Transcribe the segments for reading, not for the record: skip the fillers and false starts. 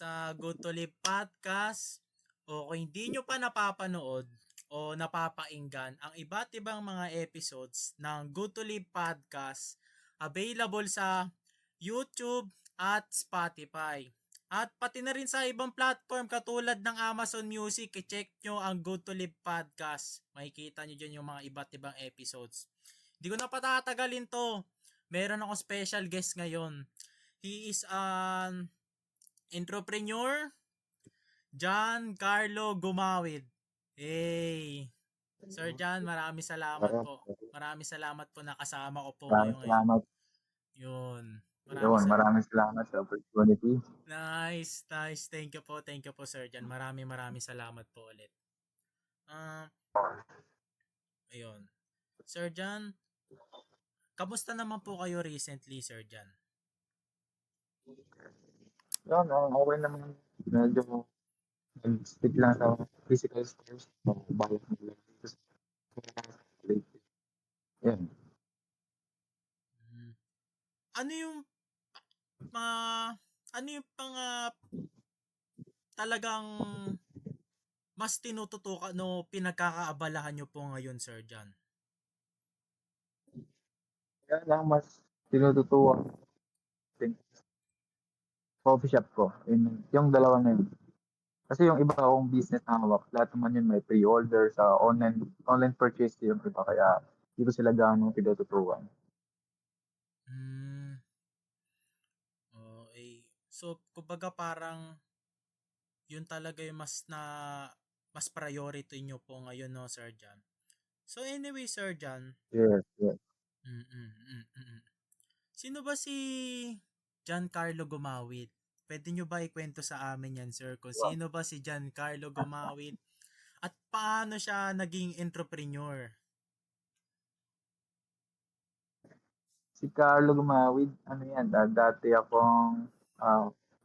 sa Good to Live Podcast. O kung hindi nyo pa napapanood o napapakinggan ang iba't ibang mga episodes ng Good to Live Podcast, available sa YouTube at Spotify. At pati na rin sa ibang platform katulad ng Amazon Music, i-check nyo ang Good to Live Podcast. Makikita nyo dyan yung mga iba't ibang episodes. Hindi ko na patatagalin to. Meron akong special guest ngayon. He is an entrepreneur, John Carlo Gumawid. Hey! Sir John, maraming salamat po. Maraming salamat po na kasama ko po Maraming ngayon. salamat. Yun. Maraming salamat sa opportunity. Nice. Thank you po, Sir John. Maraming salamat po ulit. Ayun. Sir John, kamusta naman po kayo recently, Sir John? Yun, okay naman. Medyo nag-stick lang sa physical stores. Balik nila. Yan. Ano yung ano yung talagang mas tinututukan no pinagkakaabalahan nyo po ngayon, Sir John? Kaya lang mas tinututuwa coffee shop ko. Yung dalawa na yun. Kasi yung iba akong business na hawak, lahat naman yun may pre-order sa online purchase yung iba. Kaya dito sila gano'ng tinututuwan. Okay. So, kumbaga parang yun talaga yung mas priority nyo po ngayon, no, Sir John? So anyway, Sir John, Yes. sino ba si Giancarlo Gumawid? Pwede nyo ba ikwento sa amin yan, sir? Kung Wow. sino ba si Giancarlo Gumawid at paano siya naging entrepreneur? Si Carlo Gumawid, ano yan, dati akong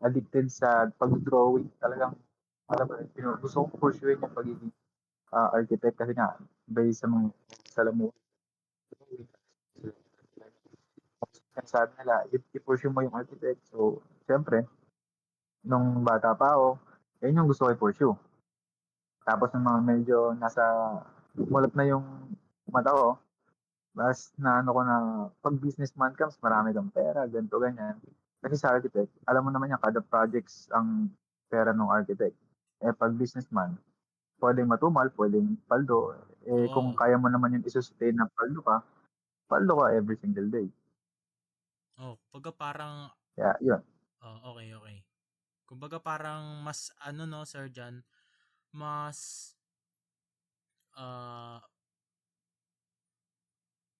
addicted sa pag-drawing. Talagang, alam mo, gusto kong pursuing yung pagiging architect kasi nga, based sa mga salamuha. Sabi nila, i-pursue mo yung architect. So, siyempre, nung bata pa ako, yun yung gusto ko i-pursue. Tapos nung mga medyo nasa mulat na yung mata ko, mas na ano ko na pag businessman ka, mas marami kang pera, ganito, ganyan. Kasi sa architect, alam mo naman yan, kada projects ang pera ng architect. Eh pag businessman, pwedeng matumal, pwedeng paldo. Eh kung Oo. kaya mo naman yung isustain na paldo ka every single day. Kumbaga parang Kaya yun. okay. Kumbaga parang mas ano, no, Sir John, mas ah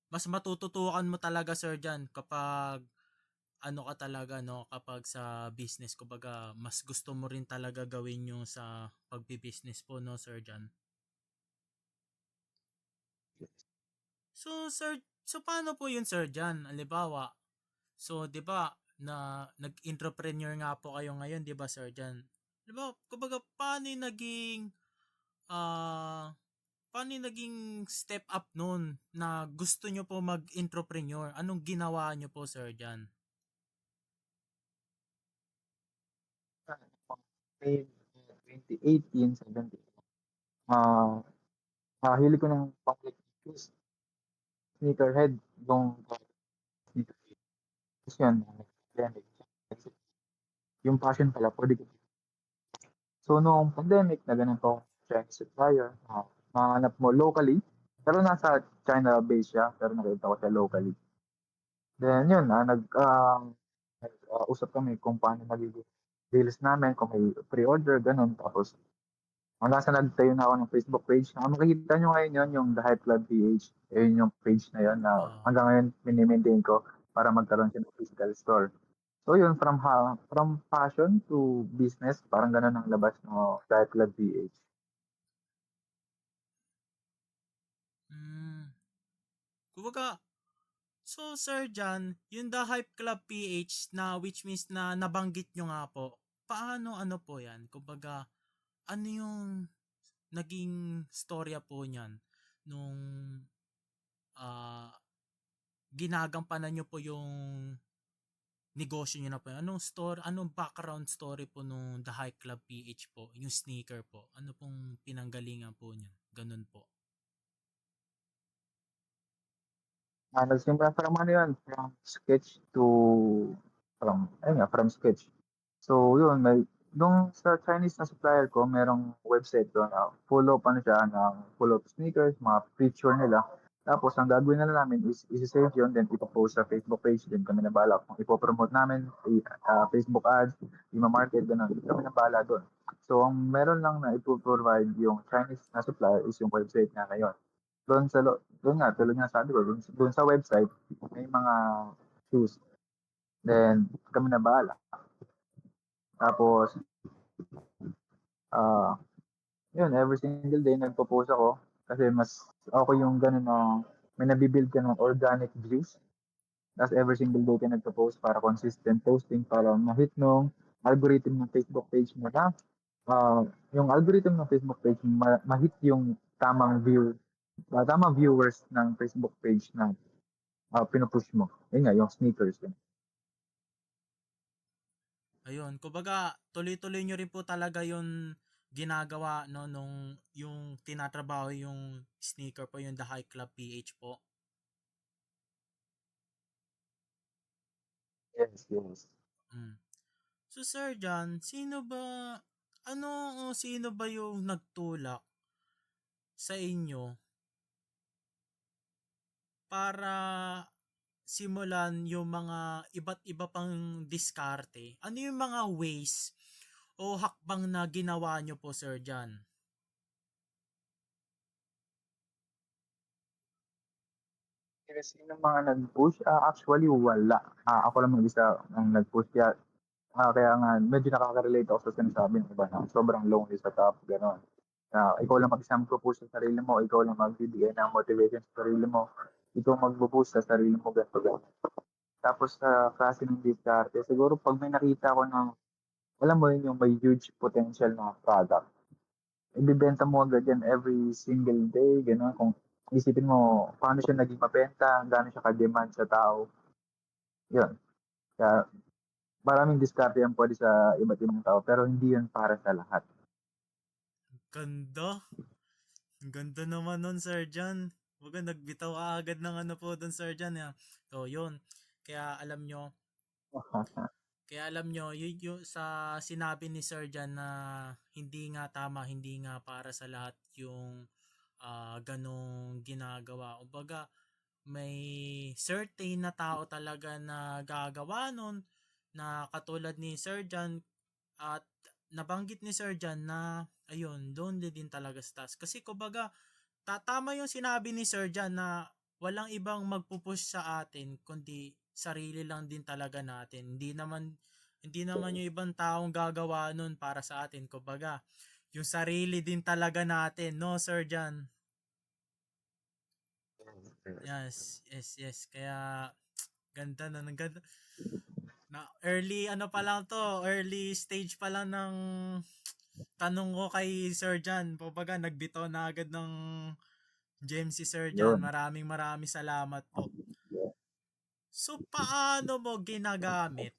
mas matututukan mo talaga, Sir John, kapag ano ka talaga, no, kapag sa business, kumbaga mas gusto mo rin talaga gawin yung sa pagbi-business po, no, Sir John? So paano po yun, Sir John? Halimbawa, so 'di ba na nag-entrepreneur nga po kayo ngayon, 'di ba, Sir John? 'Di ba? Kumbaga ah paano yung naging step up noon na gusto nyo po mag-entrepreneur? Anong ginawa nyo po, Sir John? May 2018, 17, ah hili ko ng public issues, sneakerhead, yung sneakerhead. Tapos yan, pandemic. Yung passion pala, pwede ko. So, noong pandemic, na ganun po, Chinese supplier, mahanap mo locally, pero nasa China base siya, pero nakita ko siya locally. Then, yun, usap kami kung paano magiging deals namin, kung may pre-order, ganun. Tapos, hanggang sa nagtayo na ako ng Facebook page. Makikita nyo ngayon yun, yung The Hype Club PH. Yun yung page na yun na Ah, hanggang ngayon mini-maintain ko para magkaroon siya ng physical store. So yun, from passion to business, parang ganun ang labas ng The Hype Club PH. kumbaga, so Sir John, yung The Hype Club PH na which means na nabanggit nyo nga po, paano ano po yan? Kumbaga, ano yung naging storya po niyan nung ah, ginagampanan nyo po yung negosyo niyo na po? Anong background story po nung The High Club PH po, yung sneaker po? Ano pong pinanggalingan po niya? Ganun po. Nagsimula from ano yun, from sketch to, from sketch. So, yun, nung sa Chinese na supplier ko, merong website doon na full of sneakers, mga picture nila. Tapos, ang gagawin na lang namin is isi-save yun, then ipopost sa Facebook page, then kami na bahala. Kung ipopromote namin, Facebook ads, i-market, gano'n, kami na bahala doon. So, ang meron lang na ipoprovide yung Chinese na supplier is yung website na ngayon. Doon nga, tulad nga sabi ko, doon sa website, may mga shoes. Then, kami na bahala. Tapos, ah yun, every single day nagpo-post ako kasi mas ako yung gano'n na may nabibuild ka ng organic views. Tapos every single day ka nagpo-post para consistent posting para ma-hit nung algorithm ng Facebook page mo na yung algorithm ng Facebook page ma-hit yung tamang viewers ng Facebook page na pinupush mo. Yun nga, yung sneakers. Yun. Ayun, kumbaga tuloy-tuloy nyo rin po talaga yung ginagawa no nung yung tinatrabaho yung sneaker po, yung The High Club PH po. Yes, yes. Mm. So Sir John, sino ba yung nagtulak sa inyo para simulan yung mga iba't iba pang diskarte? Ano yung mga ways o hakbang na ginawa nyo po, Sir John? Kasi yung mga nag-push, actually wala. Ako lang mag-isa ang nag-push. Kaya nga, medyo nakaka-relate ako sa sinasabi ng iba na sobrang lonely sa top, gano'n. Ikaw lang mag-isa magpo-push sa sarili mo, ikaw lang magbibigay ng motivation sa sarili mo, ikaw magbo-boost sa sarili mo, ganito, ganito. Tapos sa klase ng diskarte, siguro pag may nakita ko ng, alam mo yun, yung may huge potential na product, ibibenta mo agad yan every single day, gano'n. Kung isipin mo, paano siya naging mabenta, gaano siya ka-demand sa tao, yun. Kaya maraming diskarte yan pwede sa iba't ibang tao, pero hindi yun para sa lahat. Ganda. Ang ganda naman nun, Sir John. Baga nagbitaw ka agad ng ano po dun, Sir John. Ya. So, yun. Kaya alam nyo, yung sa sinabi ni Sir John na hindi nga tama, hindi nga para sa lahat yung ganong ginagawa. Kumbaga, may certain na tao talaga na gagawa nun na katulad ni Sir John, at nabanggit ni Sir John na ayun, lonely din talaga sa task. Kasi kumbaga, tama yung sinabi ni Sir John na walang ibang magpupush sa atin kundi sarili lang din talaga natin. Hindi naman yung ibang taong gagawa nun para sa atin. Kumbaga, yung sarili din talaga natin, no, Sir John? Yes, yes, yes. Kaya ganda na ng ganda. Na early ano pa lang to, early stage pa lang ng tanong ko kay Sir John. Kumbaga, nagbitaw na agad ng gem si Sir John. Yun. Maraming maraming salamat po. So, paano mo ginagamit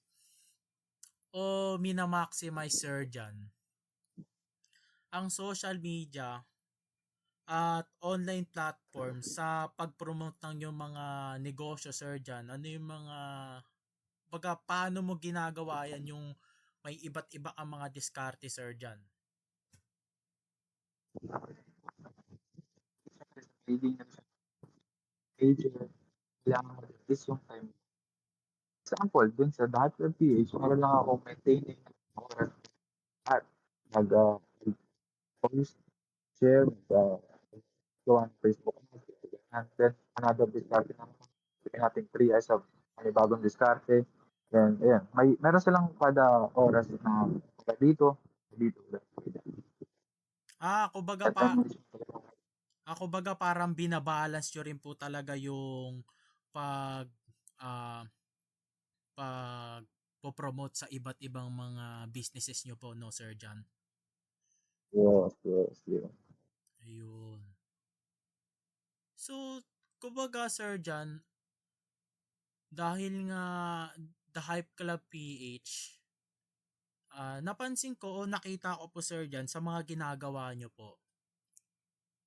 o minamaximize, Sir John, ang social media at online platform sa pag-promote ng yung mga negosyo, Sir John? Ano yung mga, baga, paano mo ginagawa yan yung may iba't iba ang mga diskarte, Sir John? Reading na siya, page, kailangan is yung time. Example, dun sa dot PH, meron lang ako maintaining oras at nag-post, share, go on Facebook. And then, another diskarte naman. Sabihin natin 3 hours of bagong diskarte. Then, ayan. Meron silang kada oras na dito, dito. Ah, kumbaga At pa, then, parang binabalance nyo rin po talaga yung pag ah, pag promote sa iba't ibang mga businesses nyo po, no, Sir John? yes, yes, yes. Ayun. So, kumbaga, Sir John, dahil nga The Hype Club PH, napansin ko o nakita ko po sir dyan sa mga ginagawa nyo po.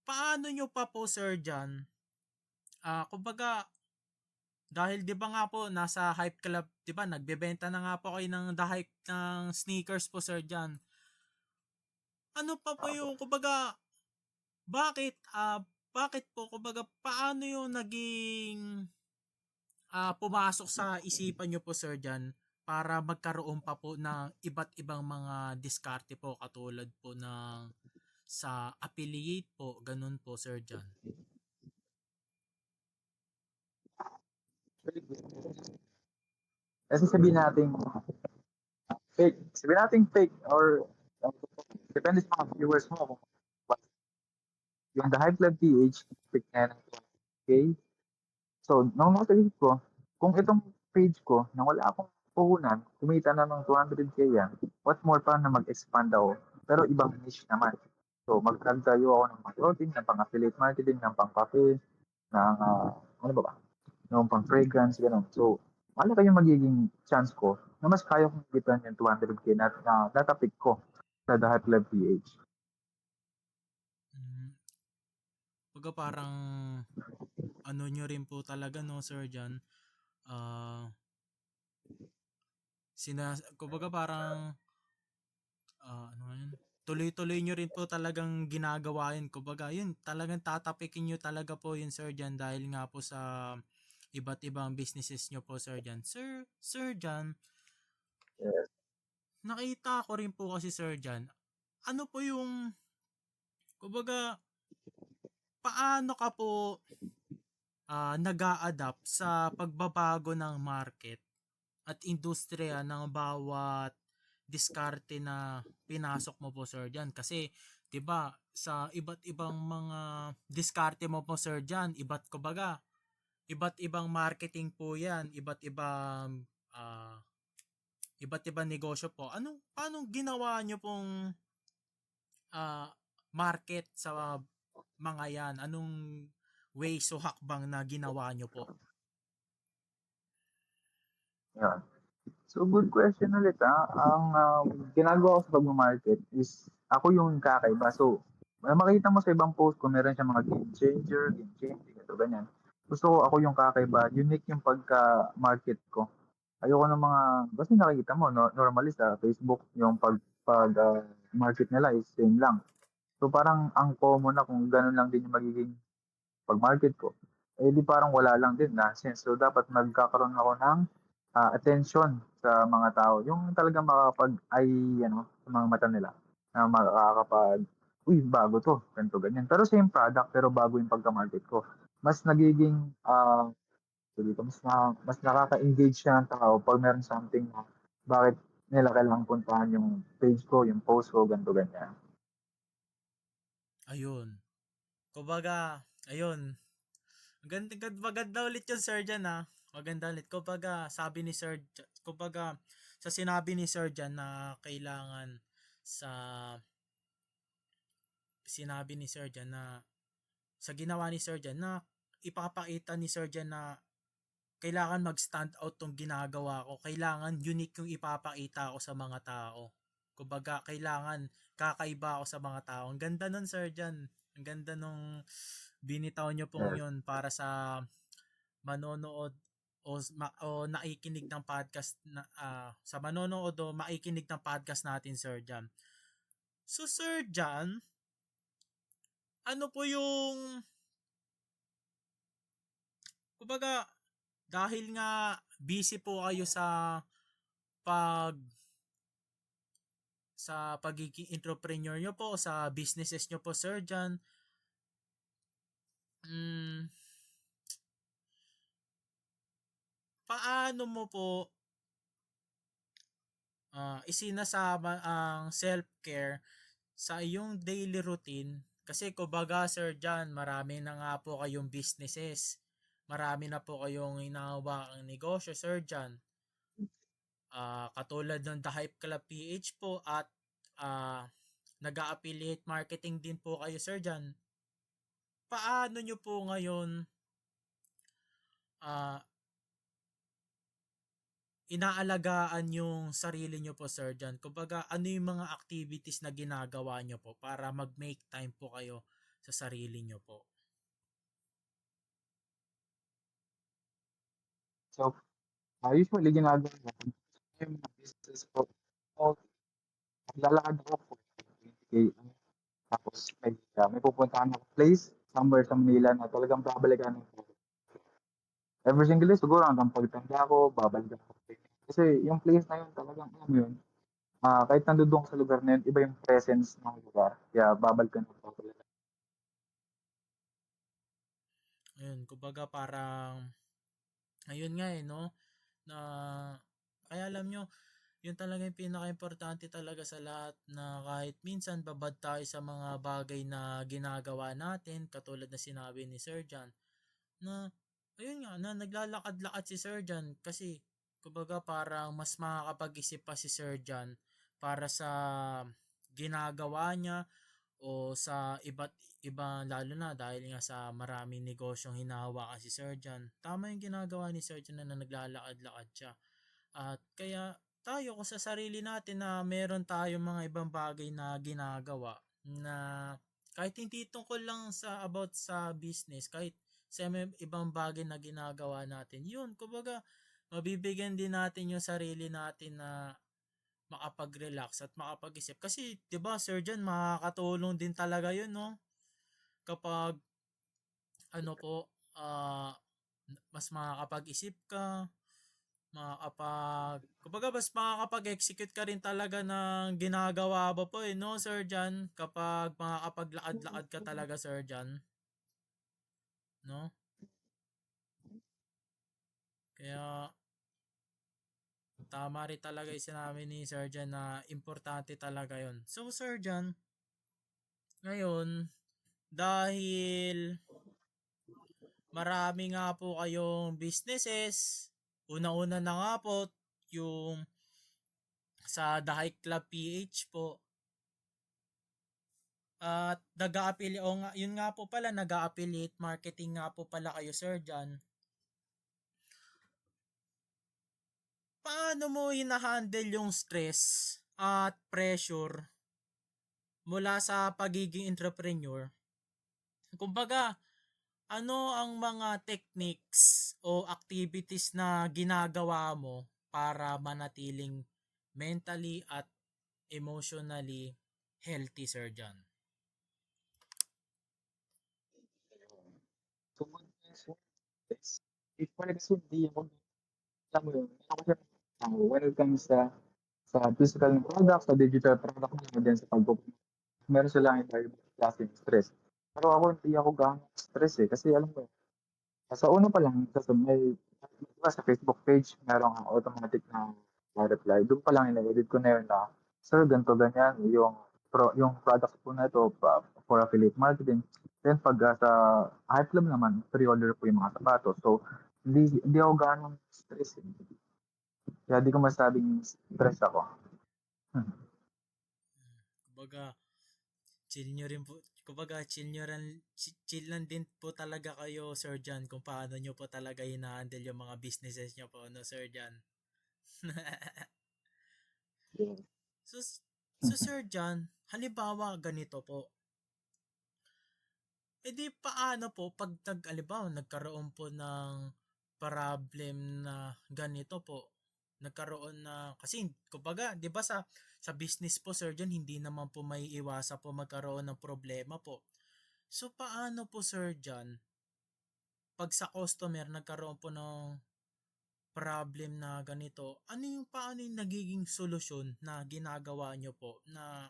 Paano nyo pa po sir dyan, kumbaga, dahil 'di ba nga po nasa Hype Club, 'di ba nagbebenta na nga po kayo ng The Hype ng sneakers po sir diyan. Ano pa po yung kumbaga bakit po kumbaga paano yung naging pumasok sa isipan nyo po sir diyan para magkaroon pa po ng iba't ibang mga diskarte po katulad po ng sa affiliate po, ganun po sir diyan. Kasi sabihin natin fake or depende sa mga viewers mo kung yung The Hype Club PH, fake na ng 200K. So, nung nasa isip ko, kung itong page ko, na wala akong puhunan, kumita na ng 200K yan, what more pa na mag-expand ako, pero ibang niche naman. So, magtagtayo ako ng mga clothing, ng pang-affiliate marketing, ng pang-cafe, ng, ano ba ba, ng pang-fragrance, gano'n. So, malaki yung magiging chance ko na mas kaya kong kitan yung 200K na natapik ko sa The Hype Club PH. Kumbaga parang ano nyo rin po talaga no sir diyan. Kumbaga parang ano nga yun? Tuloy-tuloy nyo rin po talagang ginagawa yun. Kumbaga yun, talagang tatapikin nyo talaga po yun sir diyan dahil nga po sa iba't ibang businesses nyo po sir diyan. Sir Jan, Yes. nakita ko rin po kasi sir diyan. Ano po yung kumbaga paano ka po nag-a-adapt sa pagbabago ng market at industriya ng bawat diskarte na pinasok mo po sir diyan kasi 'di ba sa iba't ibang mga diskarte mo po sir diyan iba't ibang marketing po 'yan iba't ibang negosyo po paano ginawa nyo pong market sa mga 'yan anong ways o hakbang na ginawa nyo po. Yun. So, good question ulit. Ang ginagawa ko sa pag-market is ako yung kakaiba. So, makita mo sa ibang post ko, meron siya mga game changing, ito, ganyan. Gusto ko ako yung kakaiba. Unique yung pagka-market ko. Ayoko ng mga, kasi nakikita mo, no, normally sa Facebook, yung market nila is same lang. So, parang ang common na kung ganun lang din yung magiging pag-market ko, eh di parang wala lang din, nonsense. So dapat magkakaroon ako ng attention sa mga tao. Yung talagang makakapag-eye, sa mga mata nila. Na makakapag, uy, bago to, ganito, ganyan. Pero same product, pero bago yung pagka-market ko. Mas nagiging, mas nakaka-engage siya ng tao pag meron something na bakit nila kailangang puntahan yung page ko, yung post ko, ganito, ganyan. Ayun. Kumbaga, ayun. Maganda ulit yung Sir Jan Maganda ulit. Kumbaga sa sinabi ni Sir Jan na kailangan sa sinabi ni Sir Jan na sa ginawa ni Sir Jan na ipapakita ni Sir Jan na kailangan mag-stand out tong ginagawa ko. Kailangan unique yung ipapakita ko sa mga tao. Kumbaga, kailangan kakaiba ako sa mga tao. Ang ganda nun, Sir Jan. Ang ganda nung binitaw nyo pong Yes. yun para sa manonood o nakikinig ng podcast na sa manonood o makikinig ng podcast natin Sir Jan. So Sir Jan, ano po yung kumbaga dahil nga busy po kayo pag sa pagiging entrepreneur nyo po sa businesses nyo po Sir Jan. Paano mo po isinasama ang self-care sa iyong daily routine? Kasi kumbaga Sir Jan, marami na nga po kayong businesses. Marami na po kayong hinahawakang negosyo Sir Jan. Katulad ng The Hype Club PH po at nag-affiliate marketing din po kayo Sir Jan. Paano nyo po ngayon inaalagaan yung sarili nyo po, Sir John? Kumbaga, ano yung mga activities na ginagawa nyo po para mag-make time po kayo sa sarili nyo po? So, usually ginagawa ko yung mga business ko. So, naglalakad ako for 20 km. Tapos may pupuntahan ako place somewhere sa Manila na talagang babalikan ko. Every single day siguro hanggang pagtanda ko, babalikan ko. Kasi yung place na yun talagang alam mo yun, kahit nandoon ka sa lugar na yun, iba yung presence ng lugar. Kaya babalikan ko talaga. Ayun, kumbaga parang, ayun nga eh, no? Na, kaya alam nyo, yun talaga yung pinaka-importante talaga sa lahat na kahit minsan babad tayo sa mga bagay na ginagawa natin, katulad na sinabi ni Sir John, na ayun nga, na naglalakad-lakad si Sir John kasi kumbaga parang mas makakapag-isip pa si Sir John para sa ginagawa niya o sa iba't iba, lalo na dahil nga sa maraming negosyong hinahawakan si Sir John. Tama yung ginagawa ni Sir John na naglalakad-lakad siya. At kaya tayo kung sa sarili natin na meron tayong mga ibang bagay na ginagawa na kahit hindi tungkol lang sa about sa business, kahit sa ibang bagay na ginagawa natin, yun, kumbaga, mabibigyan din natin yung sarili natin na makapag-relax at makapag-isip. Kasi, di ba, Sir John, makakatulong din talaga yun, no? Kapag, ano po, mas makakapag-isip ka, kumbaga mas makakapag-execute ka rin talaga ng ginagawa mo po eh, no, Sir John? Kapag makakapaglakad-lakad ka talaga, Sir John, no? Kaya, tama rin talaga yung sinabi ni Sir John na importante talaga yon. So, Sir John, ngayon, dahil marami nga po kayong businesses, una-una na nga po, yung sa The Hike Club PH po, at nag-a-affiliate, o nga, yun nga po pala, nag-a-affiliate marketing nga po pala kayo, Sir John. Paano mo hinahandle yung stress at pressure mula sa pagiging entrepreneur? Kumbaga, ano ang mga techniques o activities na ginagawa mo para manatiling mentally at emotionally healthy, Sir John? So, usually kasi hindi ako, alam mo yun, ako siya, when it comes sa physical na product, sa digital product na din sa meron silang iba-ibang klaseng stress. Pero ako hindi ako gaano stress eh. Kasi alam mo, sa una pa lang, diba, sa Facebook page, meron kang automatic na reply. Doon pa lang ina-edit ko na yun na, sir, ganito, ganyan, yung product po na ito for affiliate marketing. Then pag sa Hype Club naman, pre-order po yung mga sapatos. So, hindi ako gaano stress eh. Kaya di ko masabing stress ako. Kumbaga, chill nyo rin po, kumbaga chill lang din po talaga kayo, Sir John, kung paano nyo po talaga hina-handle yung mga businesses nyo po, no, Sir John? Yeah. so, so Sir John, halimbawa ganito po, di paano po pag nagkaroon po ng problem na ganito po, nagkaroon na, kasi kumbaga, di ba sa business po, Sir John, hindi naman po may iwasa po magkaroon ng problema po. So, paano po, Sir John, pag sa customer nagkaroon po ng problem na ganito, paano yung nagiging solusyon na ginagawa nyo po na,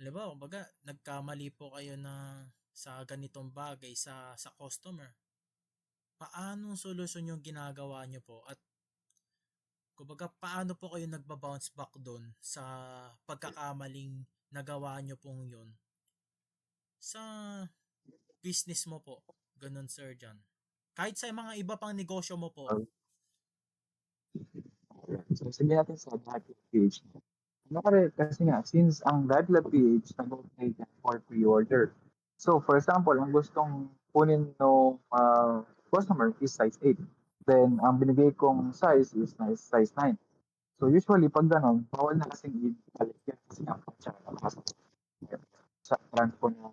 alam ba, kumbaga, nagkamali po kayo na sa ganitong bagay sa customer. Paano solusyon yung ginagawa nyo po at kumbaga paano po kayo nagba-bounce back doon sa pagkakamaling nagawa nyo pong yun sa business mo po? Ganun, Sir John. Kahit sa mga iba pang negosyo mo po. So, sabihin natin sa Dapit page. Ano kasi nga, since ang Dapit page nag-operate for pre-order. So, for example, ang gustong kunin no customer is size 8. Then, ang binigay kong size is size 9. So, usually, pag ganun, bawal na kasing ibalik yan kasi ang siya sa transport ng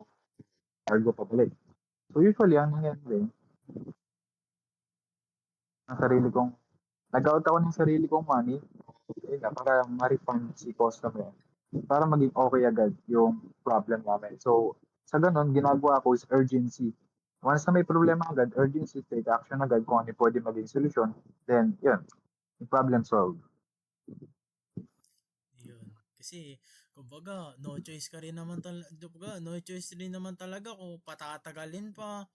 cargo pabalik. So, usually, ang nangyayari, ang sarili kong, nag-out ako ng sarili kong money, para ma-refund si customer, para maging okay agad yung problem namin. So, sa ganun, ginagawa ko is urgency. Once na may problema agad, urgency, take action agad kung ano pwede maging solusyon, then, yun, problem solved. Yun. Kasi, kumbaga, no choice ka rin naman talaga, no choice rin naman talaga kung patatagalin pa,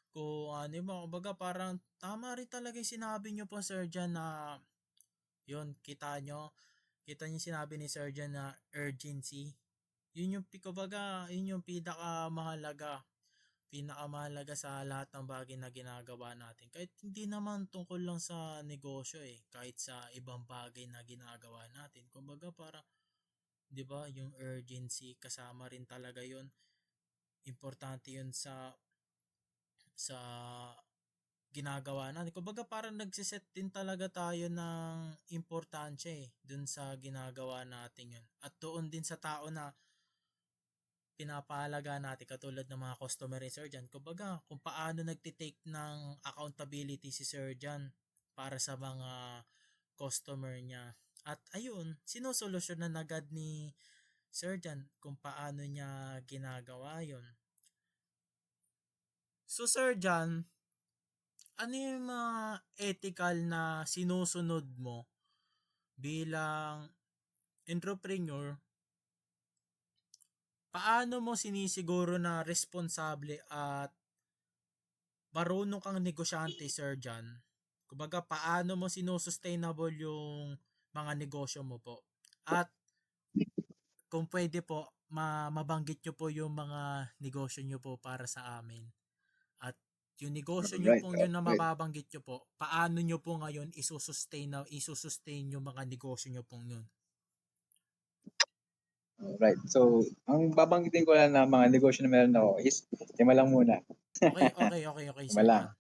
kung ano ba, kumbaga parang tama rin talaga yung sinabi nyo po, Sir Jan, na yun, kita nyo sinabi ni Sir Jan na urgency. Yun yung, kumbaga, yun yung pinakamahalaga sa lahat ng bagay na ginagawa natin. Kahit hindi naman tungkol lang sa negosyo kahit sa ibang bagay na ginagawa natin. Kumbaga para 'di ba, yung urgency kasama rin talaga 'yon. Importante 'yon sa ginagawa natin. Kumbaga parang nagsiset din talaga tayo ng importansya dun sa ginagawa natin 'yon. At doon din sa tao na pinapahalaga natin katulad ng mga customer ni Sir Jan. Kumbaga kung paano nagtitake ng accountability si Sir Jan para sa mga customer niya. At ayun, sinusolusyonan agad ni Sir Jan kung paano niya ginagawa yon. So Sir Jan, ano yung mga ethical na sinusunod mo bilang entrepreneur? Paano mo sinisiguro na responsable at marunong kang negosyante, Sir Jan? Kumbaga, paano mo sinusustainable yung mga negosyo mo po? At kung pwede po, mabanggit nyo po yung mga negosyo nyo po para sa amin. At yung negosyo nyo Alright, pong yun na alright. mababanggit nyo po, paano nyo po ngayon isusustain yung mga negosyo nyo pong yun? Alright. So, ang babanggitin ko lang na mga negosyo na meron ako is, lima lang muna. Okay, Lima Sir lang. Jan.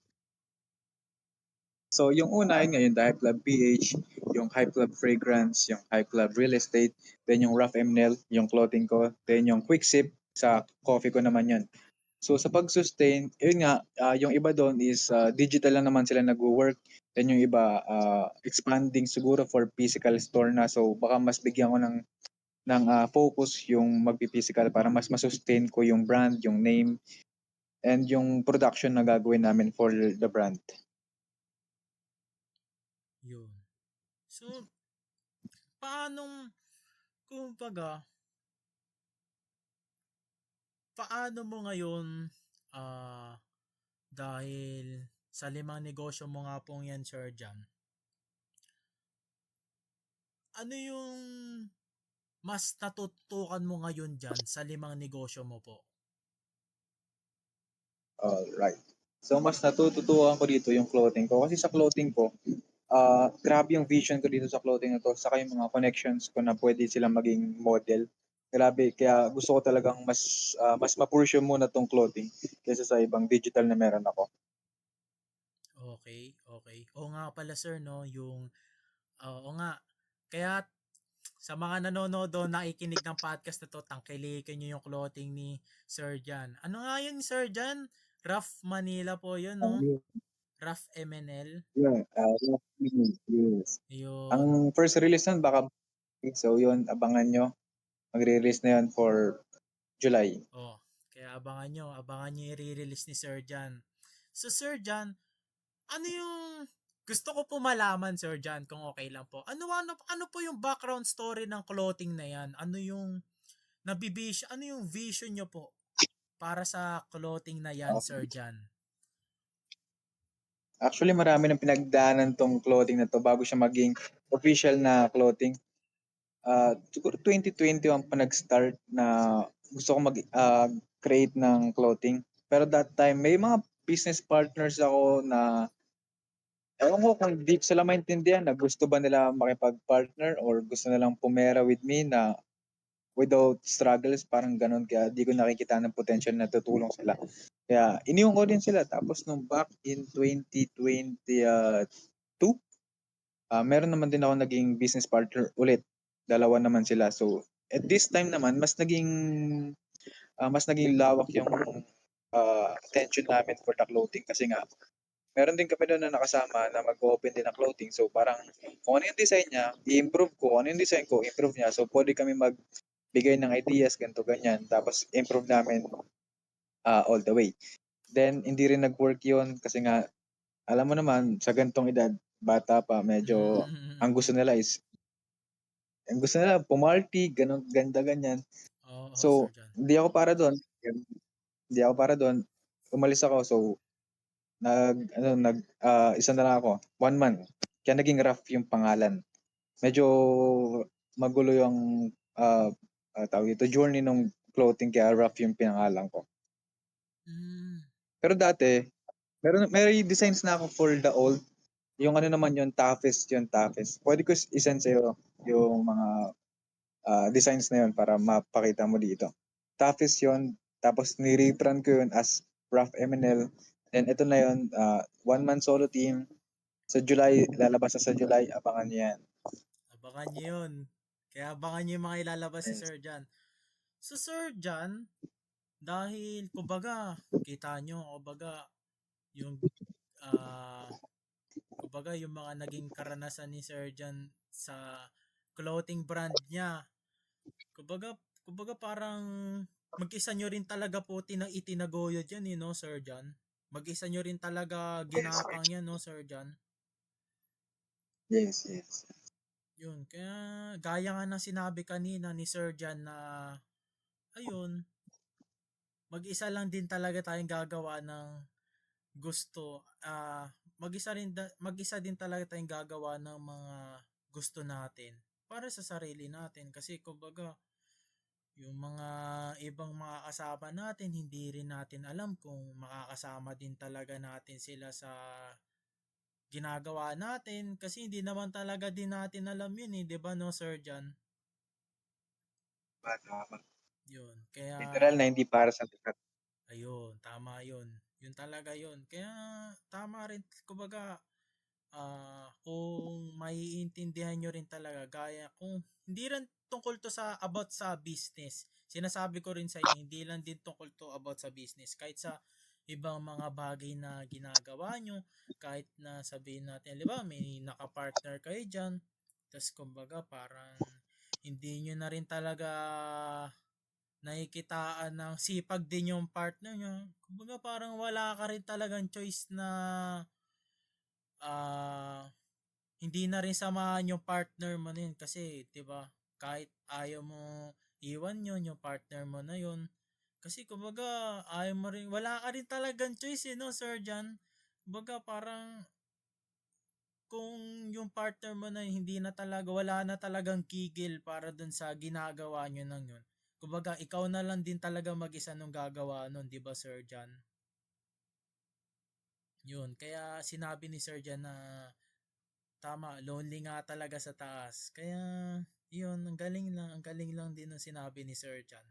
So, yung una, yun ngayon, the High Club PH, yung High Club Fragrance, yung High Club Real Estate, then yung Rough MNL, yung clothing ko, then yung Quick Sip, sa coffee ko naman yun. So, sa pag-sustain, yun nga, yung iba doon is digital lang naman sila nag-work. Then yung iba, expanding siguro for physical store na. So, baka mas bigyan ko ng focus yung magpi-physical para mas masustain ko yung brand, yung name, and yung production na gagawin namin for the brand. Yun. So, kumbaga, paano mo ngayon, dahil sa limang negosyo mo nga pong yan, Sir Jan, ano yung mas natutukan mo ngayon dyan sa limang negosyo mo po? Alright. So, mas natututukan ko dito yung clothing ko. Kasi sa clothing ko, grabe yung vision ko dito sa clothing na to. Saka yung mga connections ko na pwede silang maging model. Grabe. Kaya gusto ko talagang mas ma-pursue muna tong clothing kaysa sa ibang digital na meron ako. Okay. Oo nga pala sir, no, oo nga. Kaya sa mga nanonood o nakikinig ng podcast na to, tangkilikin nyo yung clothing ni Sir Jan. Ano nga yun, Sir Jan? Rough Manila po yun, no? Rough MNL. Yeah, yes. Yun. Ang first release nun baka so yun, abangan nyo. Magre-release na yun for July. Oh, kaya abangan nyo i-release ni Sir Jan. So Sir Jan, ano yung gusto ko po malaman, Sir Jan, kung okay lang po. Ano po yung background story ng clothing na yan? Ano yung vision nyo po para sa clothing na yan, Sir Jan? Actually, marami ng pinagdaanan tong clothing na to bago siya maging official na clothing. Siguro 2020 ang pa nag-start na gusto ko mag-create ng clothing. Pero that time, may mga business partners ako na ewan ko kung deep sila maintindihan na gusto ba nila makipag-partner or gusto nilang pumera with me na without struggles, parang ganun. Kaya di ko nakikita ng potential na tutulong sila. Kaya iniwan ko din sila. Tapos nung back in 2022, meron naman din ako naging business partner ulit. Dalawa naman sila. So at this time naman, mas naging lawak yung attention namin for the clothing kasi nga meron din kami doon na nakasama na mag-open din ng clothing. So parang kung ano yung design niya, i-improve ko. Kung ano yung design ko, improve niya. So pwede kami magbigay ng ideas, ganito, ganyan. Tapos improve namin all the way. Then hindi rin nag-work yun kasi nga, alam mo naman, sa gantong edad, bata pa, medyo ang gusto Mm. nila is, ang gusto nila pumarty, ganun, ganda, ganyan. Oo, Sir So, John. hindi ako para doon. Hindi ako para doon. Umalis ako. So, isa na lang ako. 1 month. Kaya naging rough yung pangalan. Medyo magulo yung tawag ito, journey ng clothing, kaya rough yung pinangalan ko. Mm. Pero dati, may designs na ako for the old. Yung ano naman yung toughest, yung toughest. Pwede ko isend sa'yo yung mga designs na yun para mapakita mo dito. Toughest yun. Tapos ni-rebrand ko yun as Rough MNL. Then ito na yun, 1 man solo team. Sa July, lalabas na sa July. Abangan niyo yan. Abangan nyo yun. Kaya abangan nyo yung mga ilalabas si Yes. Sir John. So Sir John, dahil kumbaga, kita nyo, kumbaga, yung kumbaga yung mga naging karanasan ni Sir John sa clothing brand niya. Kumbaga parang mag-isa nyo rin talaga po itinaguyod yan, no, Sir John? Mag-isa nyo rin talaga Yes. ginapang yan, no, Sir John? Yes, yes. Yun, kaya gaya nga ng sinabi kanina ni Sir John na ayun, mag-isa lang din talaga tayong gagawa ng gusto. Mag-isa din talaga tayong gagawa ng mga gusto natin para sa sarili natin kasi kumbaga yung mga ibang mga kasama natin hindi rin natin alam kung makakasama din talaga natin sila sa ginagawa natin kasi hindi naman talaga din natin alam yun eh, 'di ba no Sir John? Yun. Kaya Literal na hindi para sa lahat. ayun, tama yun. Yun talaga yun. Kaya tama rin kumbaga kung maiintindihan nyo rin talaga gaya kung hindi rin tungkol to sa about sa business. Sinasabi ko rin sa inyo, hindi lang din tungkol to about sa business. Kahit sa ibang mga bagay na ginagawa nyo, kahit na sabihin natin, di ba, may nakapartner kayo dyan, tapos kumbaga parang hindi nyo na rin talaga nakikitaan ng sipag din yung partner nyo. Kumbaga parang wala ka rin talagang choice na ah hindi na rin samahan yung partner mo na yun kasi 'di ba kahit ayaw mo iwan yun yung partner mo na yun kasi kumbaga ayaw mo rin wala ka rin talagang choice no Sir John kumbaga parang kung yung partner mo na hindi na talaga wala na talagang kigil para dun sa ginagawa nyo nang yun kumbaga ikaw na lang din talaga mag-isa nung gagawa nun 'di ba Sir John yun kaya sinabi ni Sir John na tama, lonely nga talaga sa taas. Kaya, yun, ang galing lang din ng sinabi ni Sir John.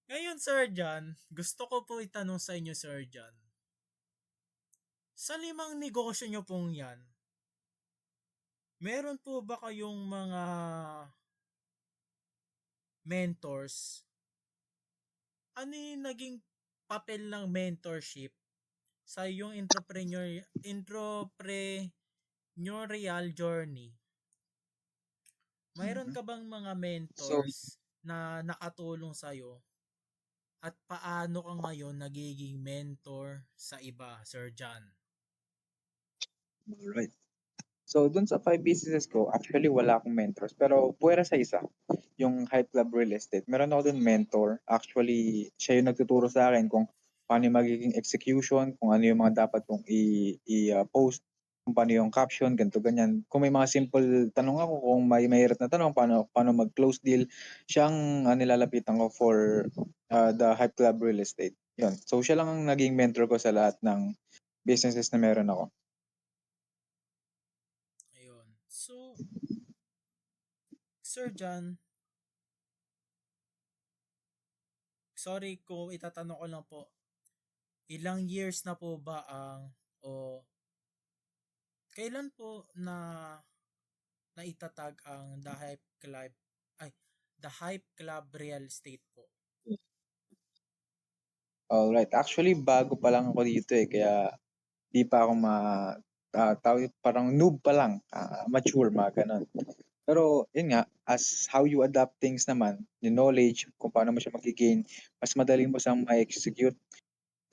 Ngayon, Sir John, gusto ko po itanong sa inyo, Sir John. Sa 5 negosyo nyo pong yan, meron po ba kayong mga mentors? Ano yung naging papel ng mentorship sa iyong entrepreneurial journey? Mayroon Mhm. ka bang mga So, mentors na nakatulong sa'yo at paano ka ngayon nagiging mentor sa iba, Sir John? alright. So, dun sa 5 businesses ko, actually wala akong mentors. Pero puwera sa isa, yung Hype Club Real Estate. Meron ako dun mentor. Actually, siya yung nagtuturo sa akin kung paano yung magiging execution, kung ano yung mga dapat kong i-post, kung paano yung caption, ganito, ganyan. Kung may mga simple tanong ako, kung may mahirap na tanong, paano mag-close deal, siyang nilalapitan ko for the Hype Club Real Estate. Yun. So, siya lang ang naging mentor ko sa lahat ng businesses na meron ako. Ayun. So, Sir John, sorry ko itatanong ko lang po, ilang years na po ba o kailan po naitatag ang The Hype Club Real Estate po? Alright, actually bago pa lang ako dito kaya di pa ako parang noob pa lang, mature, mga ganun. Pero yun nga, as how you adapt things naman, yung knowledge, kung paano mo siya mag-gain, mas madali mo siyang ma-execute.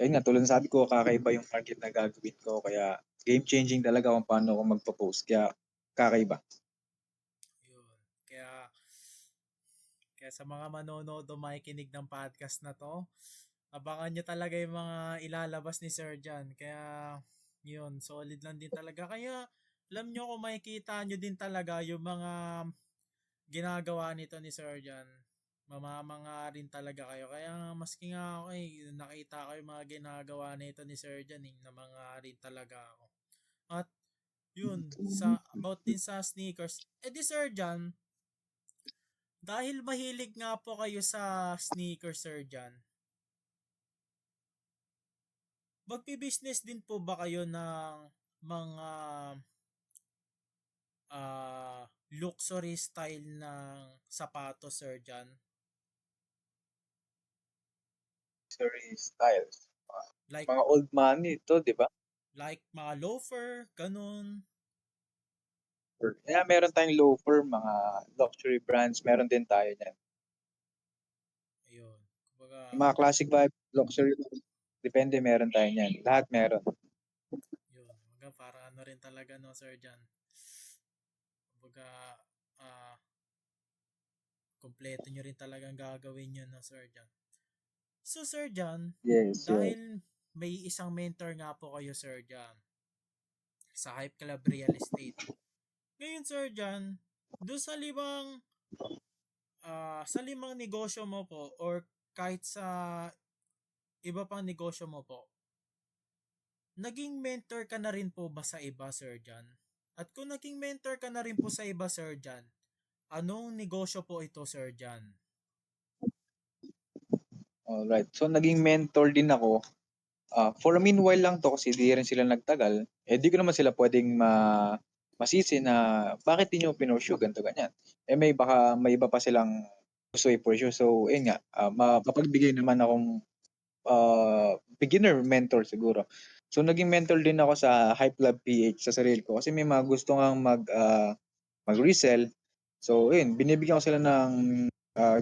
Ayun nga, tulad ng sabi ko, kakaiba yung market na gagawin ko, kaya game changing talaga kung paano ako magpo-post, kaya kakaiba. Yun. Kaya sa mga manonood o makikinig ng podcast na to, abangan nyo talaga yung mga ilalabas ni Sir John. Kaya, yun, solid lang din talaga. Kaya, alam nyo kung makikita nyo din talaga yung mga ginagawa nito ni Sir John. Mamamanga rin talaga kayo. Kaya, maski nga ako nakita ko yung mga ginagawa nito ni Sir John, namanga rin talaga ako. At, yun, about din sa sneakers. Di Sir John, dahil mahilig nga po kayo sa sneakers, Sir John, magpi-business din po ba kayo ng mga luxury style ng sapatos, Sir John? Luxury styles. Like Mga old money ito, di ba? mga loafer, ganun. Kaya meron tayong loafer, mga luxury brands, meron din tayo niyan. Ayun. Kumbaga, Yung mga classic vibe, luxury, depende, meron tayo niyan. Lahat meron. yun. Kumbaga, para ano rin talaga, no, Sir John? Kumbaga, kompleto nyo rin talagang gagawin yun, no, Sir John? So, Sir John, Yes, yes. dahil may isang mentor nga po kayo, Sir John, sa Hype Club Real Estate. Ngayon, Sir John, doon sa limang negosyo mo po or kahit sa iba pang negosyo mo po, naging mentor ka na rin po ba sa iba, Sir John? At kung naging mentor ka na rin po sa iba, Sir John, anong negosyo po ito, Sir John? Alright. So, naging mentor din ako. For a meanwhile lang to kasi di rin sila nagtagal. Di ko naman sila pwedeng masisi na bakit di nyo pinursue, ganito, ganyan. May iba pa silang gusto i-pursue. So, yun nga, mapagbigay naman akong beginner mentor siguro. So, naging mentor din ako sa Hype Lab PH sa sarili ko kasi may mga gusto ngang mag-resell. So, yun, binibigyan ko sila ng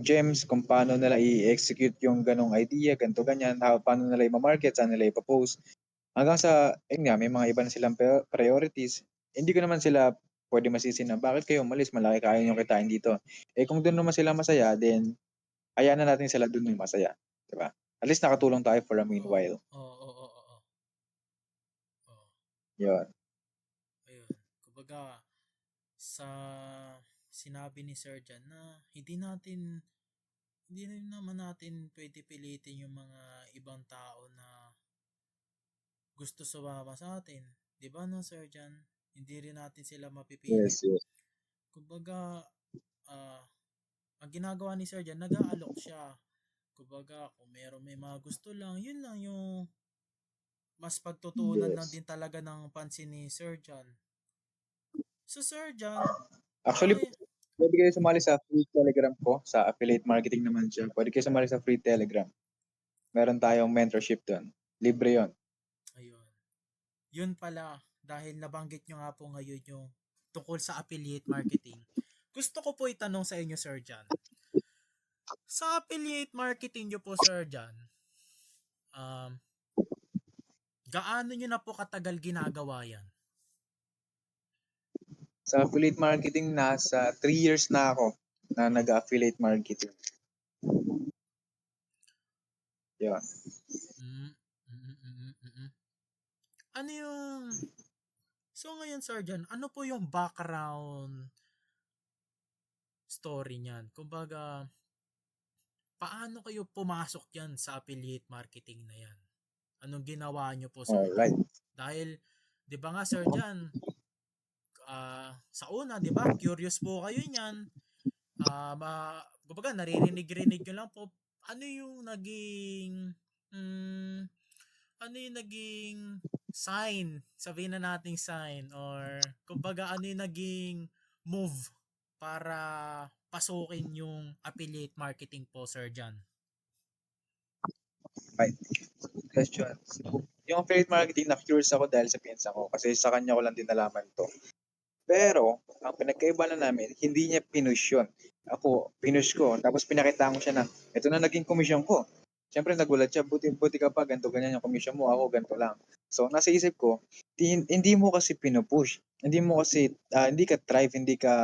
gems kung paano nila i-execute yung ganong idea, ganito, ganyan, paano nila i-market, saan nila i-post. Hanggang sa, yun nga, may mga iba na silang priorities. Hindi ko naman sila pwede masisi na bakit kayo umalis, malaki kaya nyo kitain dito. Kung doon naman sila masaya, then hayaan na natin sila doon yung masaya. Diba? At least nakatulong tayo for a meanwhile. Oo. Yun. Ayun. Kumbaga, sa sinabi ni Sir John na hindi rin naman natin pwede pilitin yung mga ibang tao na gusto sumama sa atin. Di ba, no, Sir John? Hindi rin natin sila mapipilit. Yes. Kumbaga, ang ginagawa ni Sir John, nag-aalok siya. Kumbaga, kung may mga gusto lang, yun lang yung mas pagtutunan lang din talaga ng pansin ni Sir John. So, Sir John, Actually, pwede kayo sumali sa free Telegram ko. Sa affiliate marketing naman siya. Pwede kayo sumali sa free Telegram. Meron tayong mentorship doon. Libre yon. ayun. Yun pala, dahil nabanggit nyo nga po ngayon yung tungkol sa affiliate marketing. Gusto ko po itanong sa inyo, Sir John. Sa affiliate marketing nyo po, Sir John, gaano nyo na po katagal ginagawa yan? Sa affiliate marketing, nasa 3 years na ako na nag-affiliate marketing. Yeah. Ano yung... So ngayon, Sir John, ano po yung background story niyan? Kumbaga, paano kayo pumasok yan sa affiliate marketing na yan? Anong ginawa nyo po sa una? Alright. Dahil, di ba nga, Sir John, sa una, di ba, curious po kayo niyan. Kumbaga, naririnig-rinig nyo lang po, ano yung naging mm, ano yung naging sign, sabihin na nating sign, or kumbaga ano yung naging move para pasukin yung affiliate marketing po, Sir John? Right. Good question. So, yung affiliate marketing, na-curious ako dahil sa pinsa ko kasi sa kanya ko lang din nalaman to. Pero, ang pinagkaiba na namin, hindi niya pinush yun. Ako, pinush ko. Tapos pinakita ko siya na, ito na naging komisyon ko. Siyempre, nagulat siya, buti ka pa, ganito ganyan yung komisyon mo, ako ganito lang. So, nasa isip ko, hindi mo kasi pinupush. Hindi mo kasi, hindi ka thrive, hindi ka